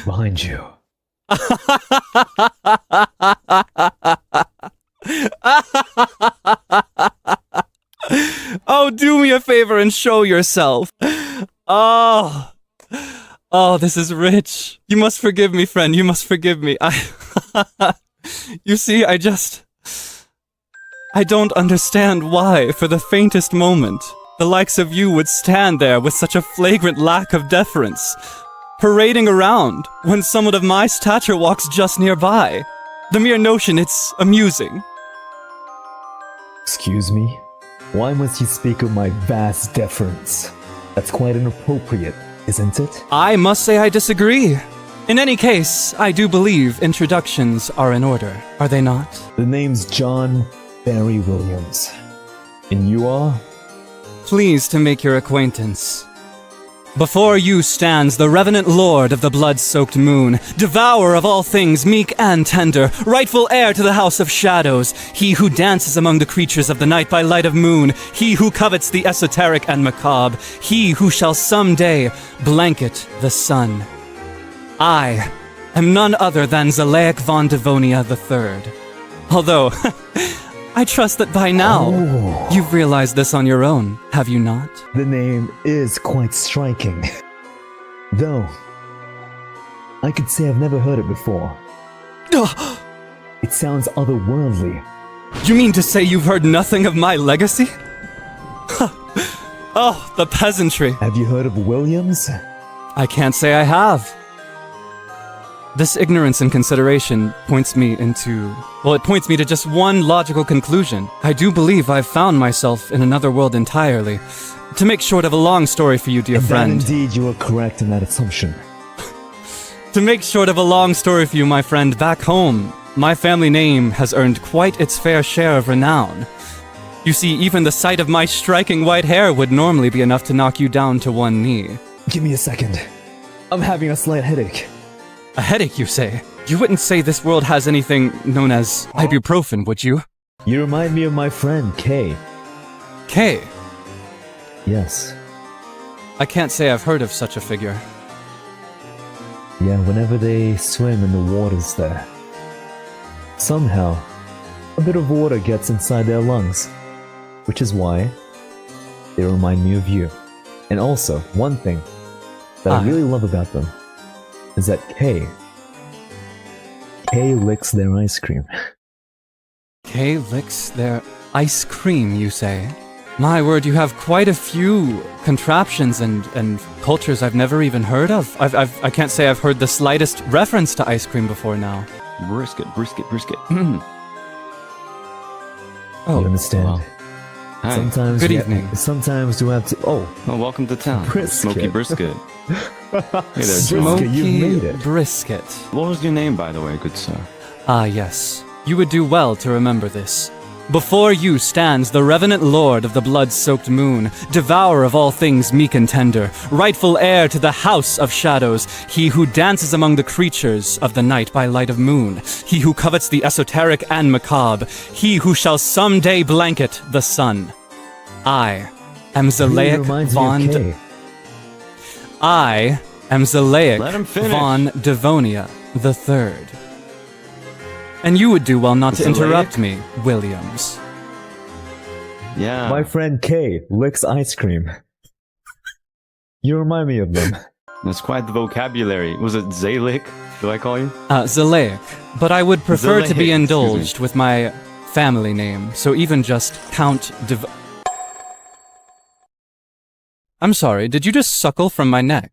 Behind you. Oh, do me a favor and show yourself. Oh. Oh, this is rich. You must forgive me, friend. You must forgive me. You see, I don't understand why, for the faintest moment, the likes of you would stand there with such a flagrant lack of deference, parading around when someone of my stature walks just nearby. The mere notion, it's amusing. Excuse me? Why must you speak of my vast deference? That's quite inappropriate, isn't it? I must say I disagree. In any case, I do believe introductions are in order, are they not? The name's John Barry Williams. And you are? Pleased to make your acquaintance. Before you stands the revenant lord of the blood-soaked moon, devourer of all things meek and tender, rightful heir to the house of shadows, he who dances among the creatures of the night by light of moon, he who covets the esoteric and macabre, he who shall someday blanket the sun. I am none other than Zalaic von Devonia III. Although, I trust that by now, you've realized this on your own, have you not? The name is quite striking. Though, I could say I've never heard it before. It sounds otherworldly. You mean to say you've heard nothing of my legacy? Oh, the peasantry. Have you heard of Williams? I can't say I have. This ignorance and consideration points me to just one logical conclusion. I do believe I've found myself in another world entirely. To make short of a long story for you, dear friend. Indeed, you are correct in that assumption. To make short of a long story for you, my friend, back home, my family name has earned quite its fair share of renown. You see, even the sight of my striking white hair would normally be enough to knock you down to one knee. Give me a second. I'm having a slight headache. A headache, you say? You wouldn't say this world has anything known as ibuprofen, would you? You remind me of my friend, Kay. Kay? Yes. I can't say I've heard of such a figure. Yeah, whenever they swim in the waters there, somehow, a bit of water gets inside their lungs. Which is why they remind me of you. And also, one thing that I really love about them is that Kay licks their ice cream. Kay licks their ice cream, you say? My word, you have quite a few contraptions and cultures I've never even heard of. I can't say I've heard the slightest reference to ice cream before now. Brisket. Oh, you understand? Wow. Hi. Sometimes Good evening. Sometimes you have to. Oh, welcome to town. Brisket. Smoky brisket. Hey there, Brisket, John. you made it. Brisket. What was your name, by the way, good sir? Ah, yes. You would do well to remember this. Before you stands the revenant lord of the blood-soaked moon, devourer of all things meek and tender, rightful heir to the house of shadows, he who dances among the creatures of the night by light of moon, he who covets the esoteric and macabre, he who shall someday blanket the sun. I am Zalaic von... I am Zalaic Let him finish. von Devonia III. And you would do well not to interrupt me, Williams. Yeah. My friend Kay licks ice cream. You remind me of them. That's quite the vocabulary. Was it Zalik? Do I call you? Zalaic, but I would prefer to be Zalaic, indulged with my family name, so even just Count I'm sorry, did you just suckle from my neck?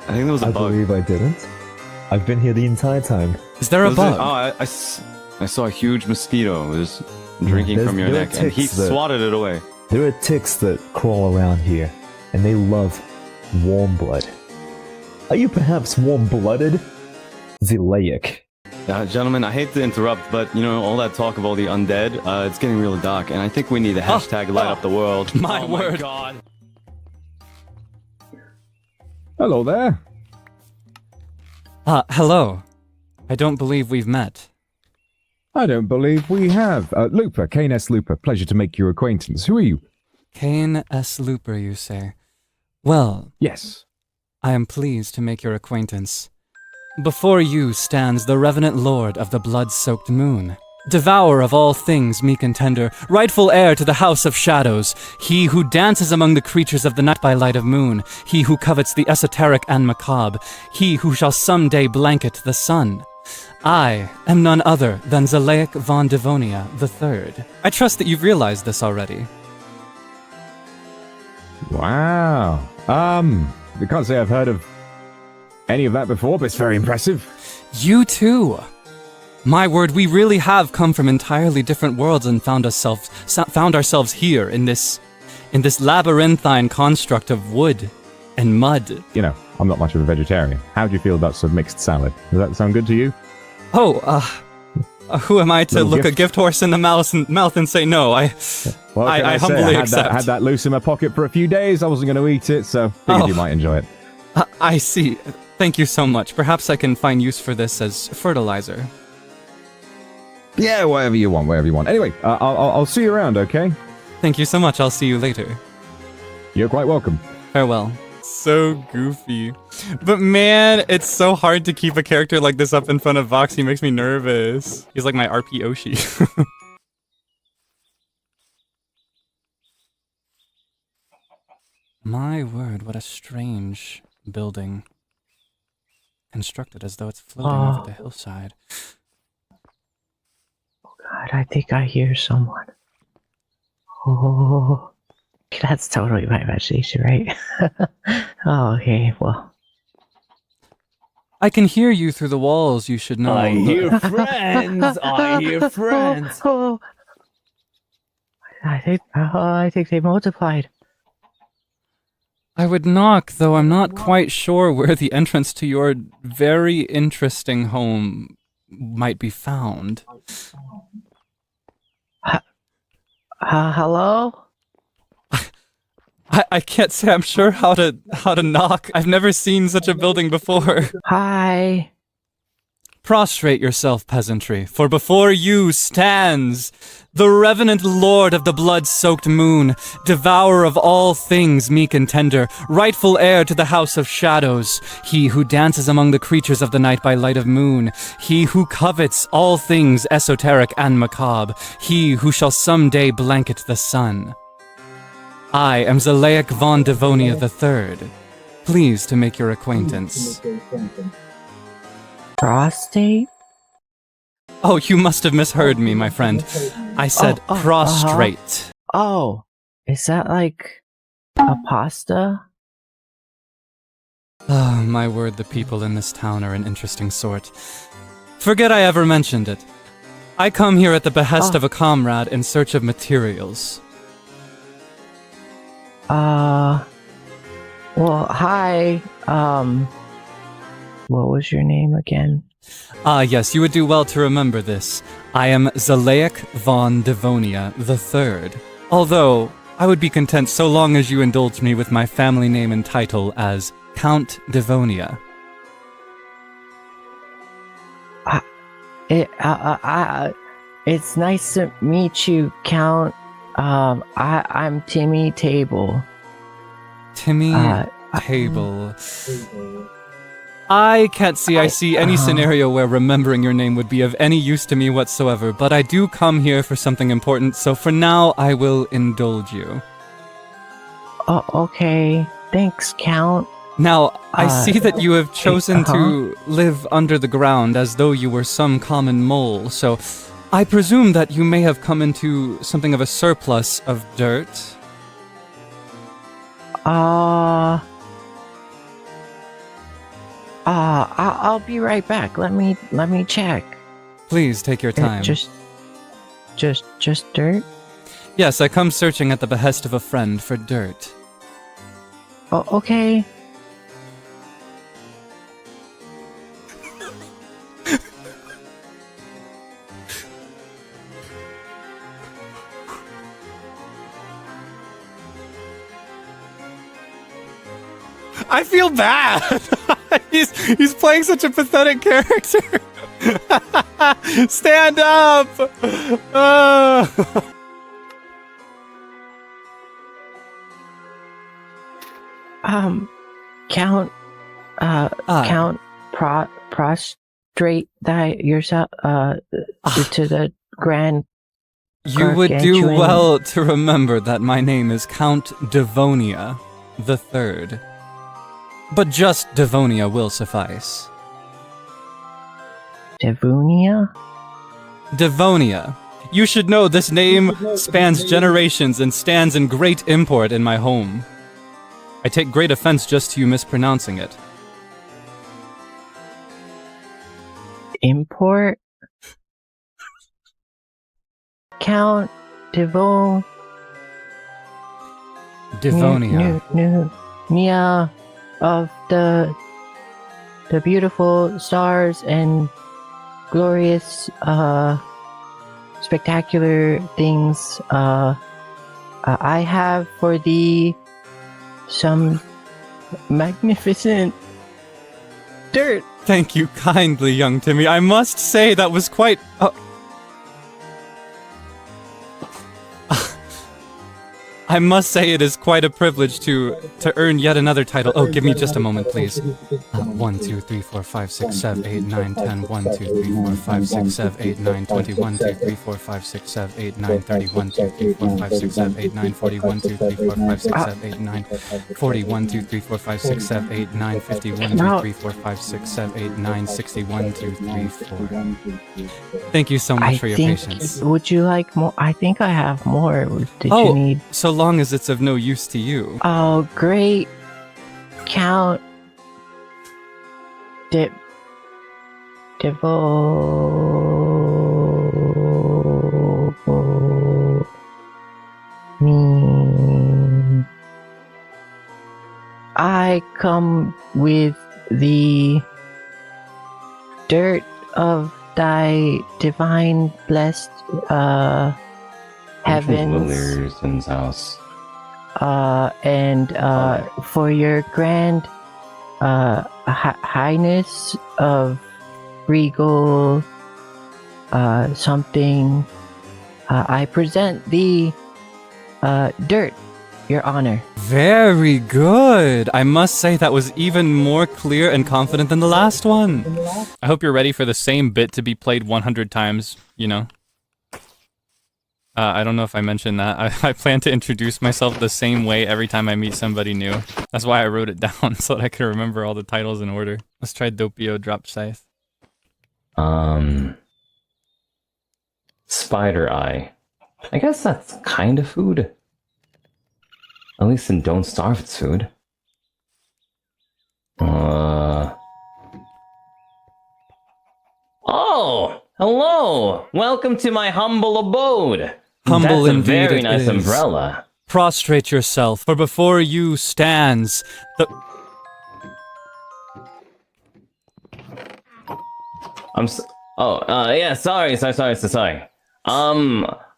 I think there was a I bug. believe I didn't. I've been here the entire time. Is there a Was it- bug? I saw a huge mosquito just drinking There's- from your there are neck, and he ticks that- swatted it away. There are ticks that crawl around here, and they love warm blood. Are you perhaps warm-blooded? Zalaic. Gentlemen, I hate to interrupt, but you know, all that talk of all the undead, it's getting really dark, and I think we need a hashtag light up the world. My Oh word. My God. Hello there. Hello. I don't believe we've met. I don't believe we have. Looper, Kane S. Looper. Pleasure to make your acquaintance. Who are you? Kane S. Looper, you say? Well, Yes. I am pleased to make your acquaintance. Before you stands the revenant lord of the blood-soaked moon, devourer of all things meek and tender, rightful heir to the house of shadows, he who dances among the creatures of the night by light of moon, he who covets the esoteric and macabre, he who shall someday blanket the sun. I am none other than Zalaic von Devonia III. I trust that you've realized this already. Wow. I can't say I've heard of any of that before, but it's very impressive. You too! My word, we really have come from entirely different worlds and found ourselves here in this labyrinthine construct of wood and mud. You know, I'm not much of a vegetarian. How do you feel about some mixed salad? Does that sound good to you? Oh, who am I to Little look gift? a gift horse in the mouth and say no? I humbly accept. I had that loose in my pocket for a few days. I wasn't going to eat it, so figured you might enjoy it. I see. Thank you so much. Perhaps I can find use for this as fertilizer. Yeah, whatever you want, whatever you want. Anyway, I'll see you around, okay? Thank you so much. I'll see you later. You're quite welcome. Farewell. So goofy. But man, it's so hard to keep a character like this up in front of Vox. He makes me nervous. He's like my RP Oshi. My word, what a strange building. Constructed as though it's floating over the hillside. God, I think I hear someone. Oh, that's totally my imagination, right? Oh, okay, well. I can hear you through the walls, you should know. I hear friends. I hear friends. Oh, I think they multiplied. I would knock, though I'm not quite sure where the entrance to your very interesting home might be found. Hello? I can't say I'm sure how to knock. I've never seen such a building before. Hi. Prostrate yourself, peasantry, for before you stands the revenant lord of the blood-soaked moon, devourer of all things meek and tender, rightful heir to the house of shadows, he who dances among the creatures of the night by light of moon, he who covets all things esoteric and macabre, he who shall someday blanket the sun. I am Zalaic von Devonia III. Pleased to make your acquaintance. Prostate? Oh, you must have misheard me, my friend. I said prostrate. Oh, is that like a pasta? Oh, my word, the people in this town are an interesting sort. Forget I ever mentioned it. I come here at the behest of a comrade in search of materials. Well, hi, what was your name again? Ah, yes, you would do well to remember this. I am Zalaic von Devonia III. Although, I would be content so long as you indulge me with my family name and title as Count Devonia. It's nice to meet you, Count. I'm Timmy Table. Timmy Table. I can't see I see any scenario where remembering your name would be of any use to me whatsoever, but I do come here for something important, so for now I will indulge you. Oh, okay. Thanks, Count. Now, I see that you have chosen to live under the ground as though you were some common mole, so I presume that you may have come into something of a surplus of dirt. I'll be right back. Let me check. Please take your time. Just dirt? Yes, I come searching at the behest of a friend for dirt. Oh, okay. I feel bad. He's playing such a pathetic character. Stand up. Count, Count, prostrate yourself, to the grand. You would do well to remember that my name is Count Devonia the Third. But just Devonia will suffice. Devonia? Devonia. You should know this name spans generations and stands in great import in my home. I take great offense just to you mispronouncing it. Import? Count Devonia of the beautiful stars and glorious, spectacular things. I have for thee some magnificent dirt. Thank you kindly, young Timmy. I must say that was quite... I must say it is quite a privilege to earn yet another title. Oh, give me just a moment, please. 1, 2, 3, 4, 5, 6, 7, 8, 9, 10. 1, 2, 3, 4, 5, 6, 7, 8, 9, 20. 1, 2, 3, 4, 5, 6, 7, 8, 9, 30. 1, 2, 3, 4, 5, 6, 7, 8, 9, 40. 1, 2, 3, 4, 5, 6, 7, 8, 9, 40. 1, 2, 3, 4, 5, 6, 7, 8, 9, 50. 1, 2, 3, 4, 5, 6, 7, 8, 9, 60. 1, 2, 3, 4. Thank you so much for your patience. Would you like more? I think I have more. Did Oh, you need? so long as it's of no use to you. Oh, great. Count. Me. I come with the dirt of thy divine blessed heavens house. And for your grand highness of regal something, I present thee dirt, your honor. Very good. I must say that was even more clear and confident than the last one. I hope you're ready for the same bit to be played 100 times, you know. I don't know if I mentioned that. I plan to introduce myself the same way every time I meet somebody new. That's why I wrote it down, so that I could remember all the titles in order. Let's try Doppio Drop Scythe. Spider Eye. I guess that's kind of food. At least in Don't Starve it's food. Oh! Hello! Welcome to my humble abode! Humble That's a indeed very it nice is. umbrella. Prostrate yourself, for before you stands the... Yeah, sorry.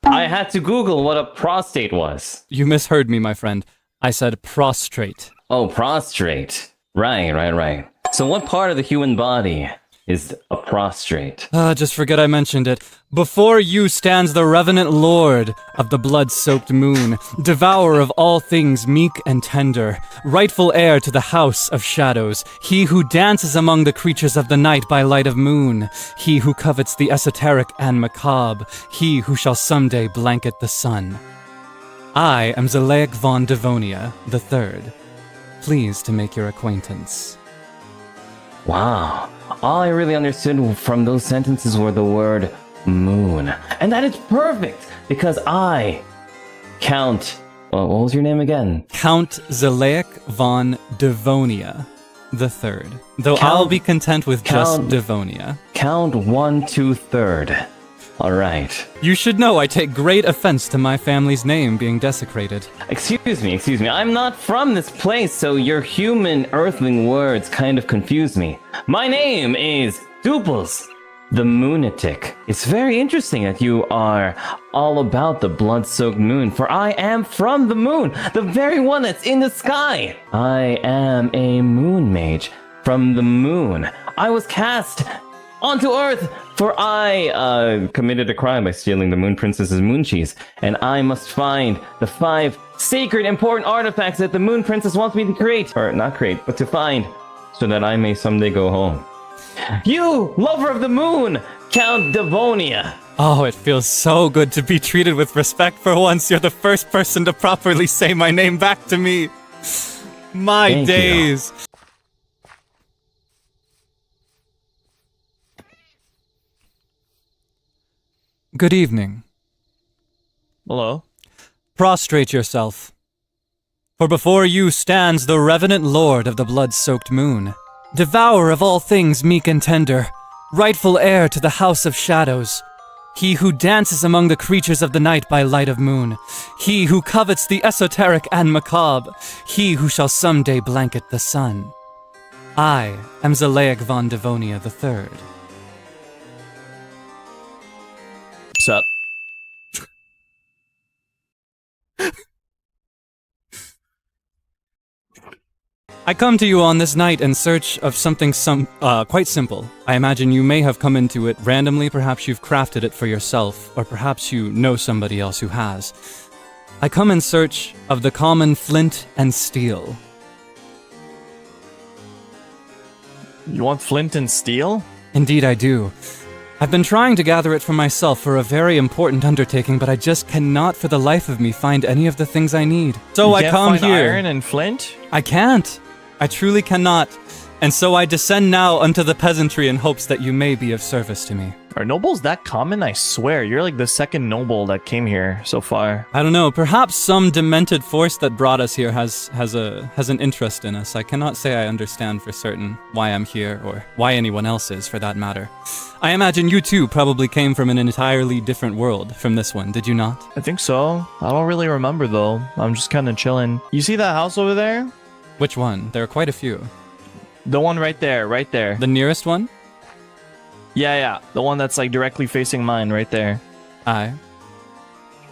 I had to Google what a prostate was. You misheard me, my friend. I said prostrate. Oh, prostrate. Right. So what part of the human body is a prostrate? Just forget I mentioned it. Before you stands the revenant lord of the blood-soaked moon, devourer of all things meek and tender, rightful heir to the house of shadows, he who dances among the creatures of the night by light of moon, he who covets the esoteric and macabre, he who shall someday blanket the sun. I am Zelaik von Devonia the Third. Pleased to make your acquaintance. Wow. All I really understood from those sentences were the word moon. And that is perfect, because I count... what was your name again? Count Zelaik von Devonia the Third. Though I'll be content with just Devonia. Count 1, 2, 3rd. Alright. You should know I take great offense to my family's name being desecrated. Excuse me. I'm not from this place, so your human earthling words kind of confuse me. My name is Duples, the Moonatic. It's very interesting that you are all about the blood-soaked moon, for I am from the moon, the very one that's in the sky. I am a moon mage from the moon. I was cast onto Earth, for I committed a crime by stealing the Moon Princess's moon cheese, and I must find the 5 sacred important artifacts that the Moon Princess wants me to create, or not create, but to find, so that I may someday go home. You, lover of the moon, Count Devonia. Oh, it feels so good to be treated with respect for once. You're the first person to properly say my name back to me. My Thank days. Good evening. Hello. Prostrate yourself. For before you stands the revenant lord of the blood-soaked moon, devourer of all things meek and tender, rightful heir to the house of shadows, he who dances among the creatures of the night by light of moon, he who covets the esoteric and macabre, he who shall someday blanket the sun. I am Zalaic von Devonia III. Sup? I come to you on this night in search of something quite simple. I imagine you may have come into it randomly, perhaps you've crafted it for yourself, or perhaps you know somebody else who has. I come in search of the common flint and steel. You want flint and steel? Indeed I do. I've been trying to gather it for myself for a very important undertaking, but I just cannot for the life of me find any of the things I need. So You I can't come find here. iron and flint? I can't. I truly cannot. And so I descend now unto the peasantry in hopes that you may be of service to me. Are nobles that common? I swear, you're like the second noble that came here so far. I don't know, perhaps some demented force that brought us here has an interest in us. I cannot say I understand for certain why I'm here, or why anyone else is, for that matter. I imagine you too probably came from an entirely different world from this one, did you not? I think so. I don't really remember though. I'm just kind of chilling. You see that house over there? Which one? There are quite a few. The one right there, right there. The nearest one? Yeah. The one that's like directly facing mine, right there. Aye.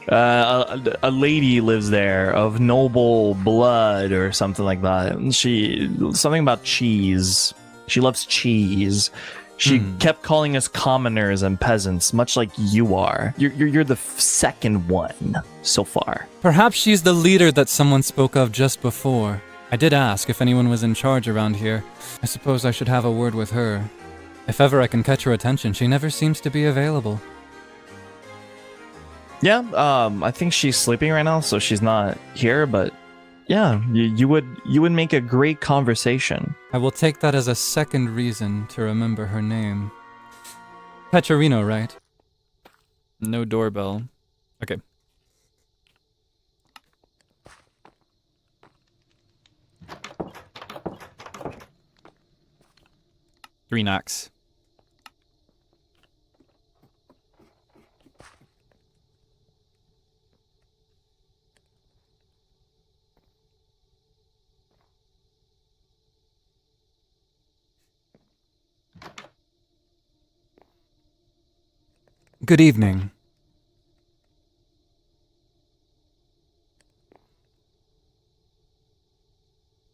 A lady lives there of noble blood or something like that. Something about cheese. She loves cheese. She kept calling us commoners and peasants, much like you are. You're the second one so far. Perhaps she's the leader that someone spoke of just before. I did ask if anyone was in charge around here. I suppose I should have a word with her. If ever I can catch her attention, she never seems to be available. Yeah, I think she's sleeping right now, so she's not here, but yeah, you would make a great conversation. I will take that as a second reason to remember her name. Petrino, right? No doorbell. Okay. Three knocks. Good evening.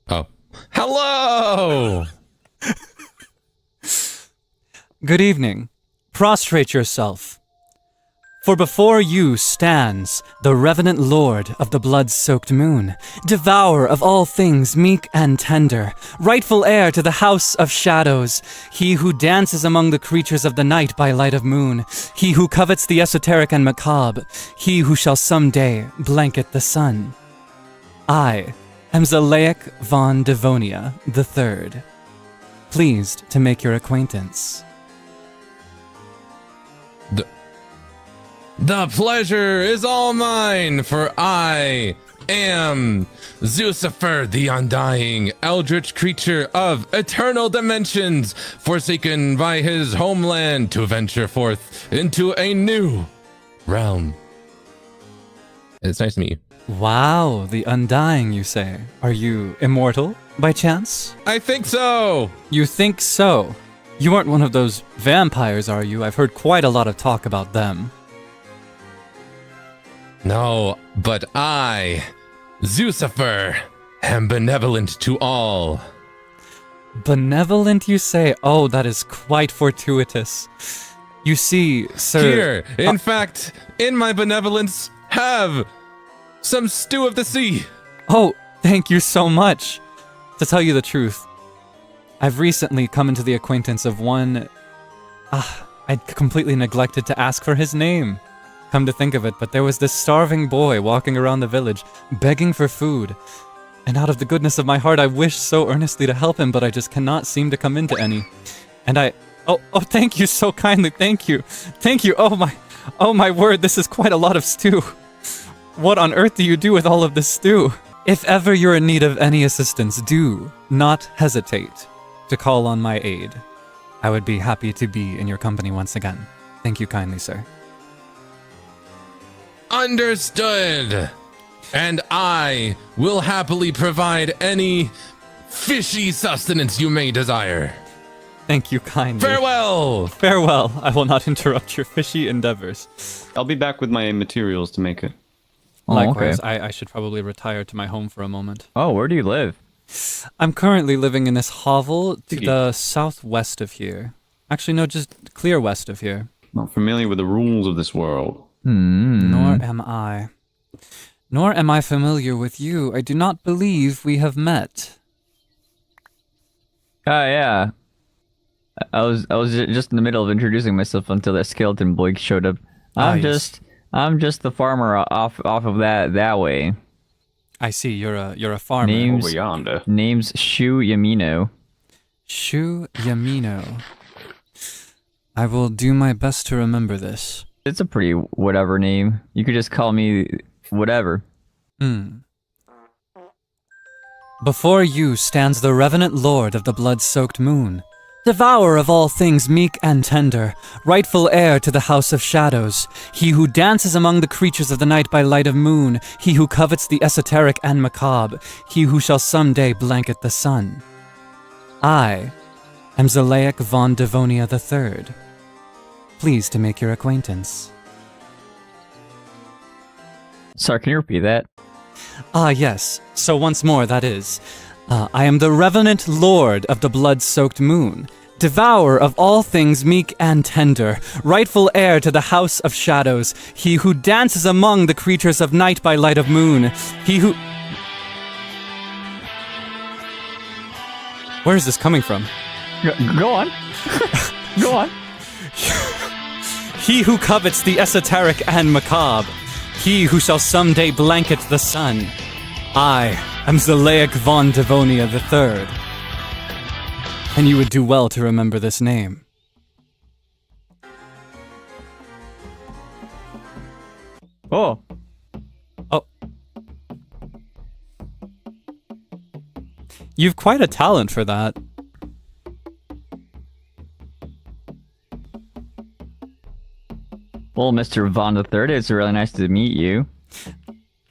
Oh. Hello! Good evening. Prostrate yourself. For before you stands the revenant lord of the blood-soaked moon, devourer of all things meek and tender, rightful heir to the house of shadows, he who dances among the creatures of the night by light of moon, he who covets the esoteric and macabre, he who shall someday blanket the sun. I am Zalaic von Devonia III. Pleased to make your acquaintance. The pleasure is all mine, for I am Zucifer the Undying, eldritch creature of eternal dimensions, forsaken by his homeland to venture forth into a new realm. It's nice to meet you. Wow, the Undying, you say. Are you immortal, by chance? I think so! You think so? You aren't one of those vampires, are you? I've heard quite a lot of talk about them. No, but I, Zucifer, am benevolent to all. Benevolent, you say? Oh, that is quite fortuitous. You see, sir... Here, in fact, in my benevolence, have some stew of the sea. Oh, thank you so much. To tell you the truth, I've recently come into the acquaintance of one... I'd completely neglected to ask for his name. Come to think of it, but there was this starving boy walking around the village, begging for food. And out of the goodness of my heart, I wished so earnestly to help him, but I just cannot seem to come into any. And oh, thank you so kindly, thank you. Thank you, oh my word, this is quite a lot of stew. What on earth do you do with all of this stew? If ever you're in need of any assistance, do not hesitate to call on my aid. I would be happy to be in your company once again. Thank you kindly, sir. Understood. And I will happily provide any fishy sustenance you may desire. Thank you kindly. Farewell! Farewell. I will not interrupt your fishy endeavors. I'll be back with my materials to make it. Likewise, I should probably retire to my home for a moment. Oh, where do you live? I'm currently living in this hovel to the southwest of here. Actually, no, just clear west of here. Not familiar with the rules of this world. Nor am I. Nor am I familiar with you. I do not believe we have met. Yeah. I was just in the middle of introducing myself until that skeleton boy showed up. I'm just the farmer off of that way. I see. You're a farmer. Over yonder. Name's Shu Yamino. Shu Yamino. I will do my best to remember this. It's a pretty whatever name. You could just call me whatever. Before you stands the revenant lord of the blood-soaked moon, devourer of all things meek and tender, rightful heir to the house of shadows, he who dances among the creatures of the night by light of moon, he who covets the esoteric and macabre, he who shall someday blanket the sun. I am Zalaic von Devonia III. Pleased to make your acquaintance. Sorry, can you repeat that? Yes. So once more, that is. I am the revenant lord of the blood-soaked moon, devourer of all things meek and tender, rightful heir to the house of shadows, he who dances among the creatures of night by light of moon, he who... Where is this coming from? Go on. Go on. He who covets the esoteric and macabre, he who shall someday blanket the sun. I am Zalaic von Devonia III. And you would do well to remember this name. Oh. You've quite a talent for that. Well, Mr. Von III, it's really nice to meet you.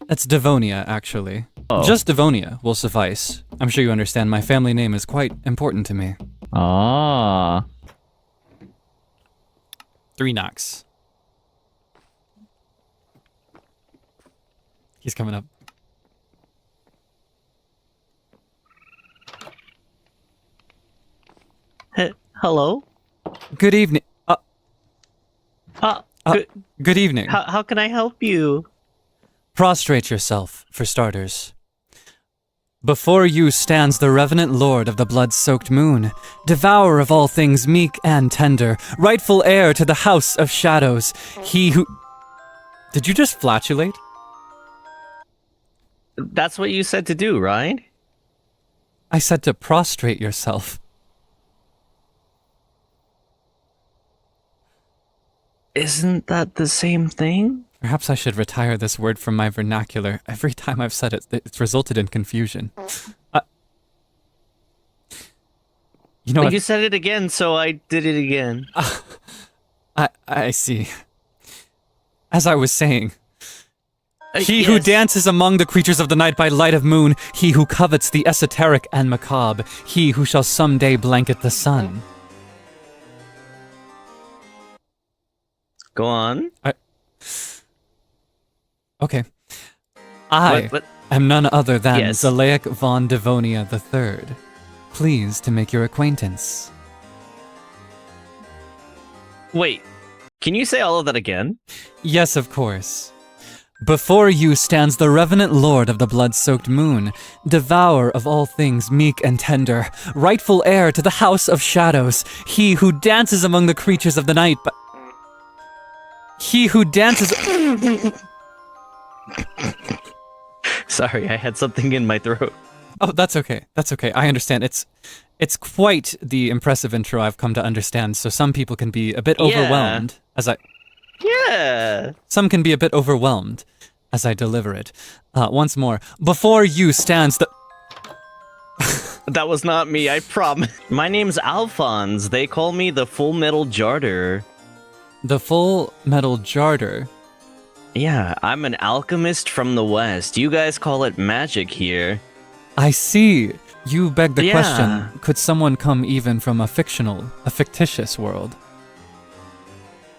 It's Devonia, actually. Oh. Just Devonia will suffice. I'm sure you understand my family name is quite important to me. Ah. 3 knocks. He's coming up. Hello? Good evening. Good evening. How can I help you? Prostrate yourself, for starters. Before you stands the revenant lord of the blood-soaked moon, devourer of all things meek and tender, rightful heir to the house of shadows, he who... Did you just flatulate? That's what you said to do, right? I said to prostrate yourself. Isn't that the same thing? Perhaps I should retire this word from my vernacular. Every time I've said it, it's resulted in confusion. You know You said it again, so I did it again. I see. As I was saying, he who dances among the creatures of the night by light of moon, he who covets the esoteric and macabre, he who shall someday blanket the sun. Go on. Okay. I What? am none other than Yes. Zalaic von Devonia III. Pleased to make your acquaintance. Wait, can you say all of that again? Yes, of course. Before you stands the revenant lord of the blood-soaked moon, devourer of all things meek and tender, rightful heir to the house of shadows, he who dances among the creatures of the night, but he who dances. Sorry, I had something in my throat. Oh, that's okay. That's okay. I understand. It's quite the impressive intro I've come to understand. So some people can be a bit overwhelmed Some can be a bit overwhelmed as I deliver it. Once more, before you stands the. That was not me, I promise. My name's Alphonse. They call me the Full Metal Jarder. The Full Metal Jarder. Yeah, I'm an alchemist from the West. You guys call it magic here. I see. You beg the Yeah. question, could someone come even from a fictitious world?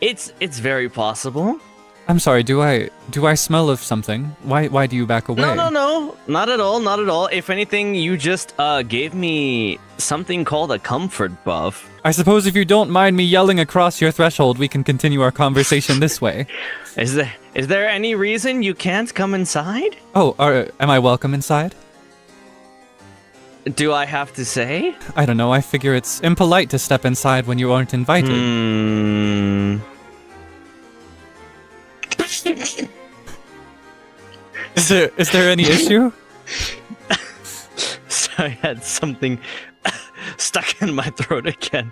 It's very possible. I'm sorry, do I smell of something? Why do you back away? No. Not at all, not at all. If anything, you just gave me something called a comfort buff. I suppose if you don't mind me yelling across your threshold, we can continue our conversation this way. Is there any reason you can't come inside? Oh, am I welcome inside? Do I have to say? I don't know, I figure it's impolite to step inside when you aren't invited. Is there any issue? So I had something stuck in my throat again.